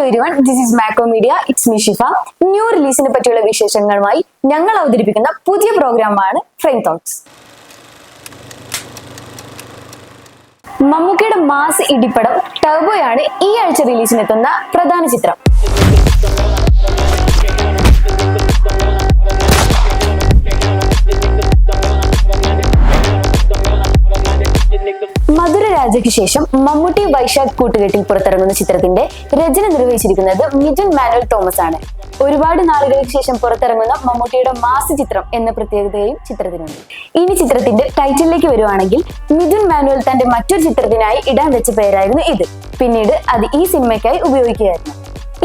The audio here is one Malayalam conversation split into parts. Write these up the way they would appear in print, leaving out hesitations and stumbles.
everyone, this is Macro Media. It's me Shifa. New release-നെ പറ്റിയുള്ള വിശേഷങ്ങളുമായി ഞങ്ങൾ അവതരിപ്പിക്കുന്ന പുതിയ പ്രോഗ്രാമാണ് ഫ്രെയിം തോട്ട്സ്. മമ്മൂക്കയുടെ മാസ് ഇടിപ്പടം ടർബോയാണ് ഈ ആഴ്ച റിലീസിനെത്തുന്ന പ്രധാന ചിത്രം. മധുരരാജയ്ക്ക് ശേഷം മമ്മൂട്ടി വൈശാഖ് കൂട്ടുകെട്ടിൽ പുറത്തിറങ്ങുന്ന ചിത്രത്തിന്റെ രചന നിർവഹിച്ചിരിക്കുന്നത് മിഥുൻ മാനുവൽ തോമസ് ആണ്. ഒരുപാട് നാളുകൾക്ക് ശേഷം പുറത്തിറങ്ങുന്ന മമ്മൂട്ടിയുടെ മാസ് ചിത്രം എന്ന പ്രത്യേകതയും ചിത്രത്തിനുണ്ട്. ഇനി ചിത്രത്തിന്റെ ടൈറ്റിലേക്ക് വരുവാണെങ്കിൽ മിഥുൻ മാനുവൽ തന്റെ മറ്റൊരു ചിത്രത്തിനായി ഇടാൻ വെച്ച പേരായിരുന്നു ഇത്. പിന്നീട് അത് ഈ സിനിമയ്ക്കായി ഉപയോഗിക്കുകയായിരുന്നു.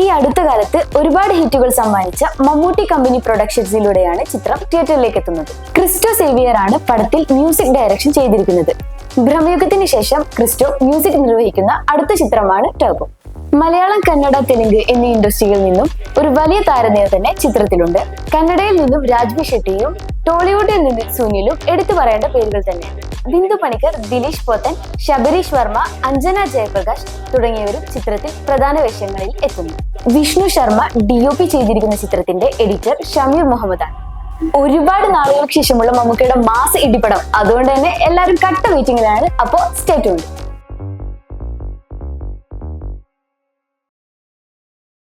ഈ അടുത്ത കാലത്ത് ഒരുപാട് ഹിറ്റുകൾ സമ്മാനിച്ച മമ്മൂട്ടി കമ്പനി പ്രൊഡക്ഷൻസിലൂടെയാണ് ചിത്രം തിയേറ്ററിലേക്ക് എത്തുന്നത്. ക്രിസ്റ്റോ സേവിയർ ആണ് പടത്തിൽ മ്യൂസിക് ഡയറക്ഷൻ ചെയ്തിരിക്കുന്നത്. ഭ്രമയുഗത്തിന് ശേഷം ക്രിസ്റ്റോ മ്യൂസിക് നിർവഹിക്കുന്ന അടുത്ത ചിത്രമാണ് ടർബോ. മലയാളം, കന്നഡ, തെലുങ്ക് എന്നീ ഇൻഡസ്ട്രിയിൽ നിന്നും ഒരു വലിയ താരനിര തന്നെ ചിത്രത്തിലുണ്ട്. കന്നഡയിൽ നിന്നും രാജ്ബി ഷെട്ടിയും ടോളിവുഡിൽ നിന്നും സുനിലും എടുത്തു പറയേണ്ട പേരുകൾ തന്നെയാണ്. ബിന്ദു പണിക്കർ, ദിലീഷ് പോത്തൻ, ശബരീഷ് വർമ്മ, അഞ്ജന ജയപ്രകാശ് തുടങ്ങിയവരും ചിത്രത്തിൽ പ്രധാന വേഷങ്ങളിൽ എത്തുന്നു. വിഷ്ണു ശർമ്മ DOP ചെയ്തിരിക്കുന്ന ചിത്രത്തിന്റെ എഡിറ്റർ ഷമീർ മുഹമ്മദാണ്. ഒരുപാട് നാളുകൾക്ക് ശേഷമുള്ള മമ്മൂക്കയുടെ മാസ് ഇടിപ്പടം, അതുകൊണ്ട് തന്നെ എല്ലാവരും കട്ട വെയിറ്റിംഗിലാണ്. അപ്പോൾ സ്റ്റേ ട്യൂൺഡ്.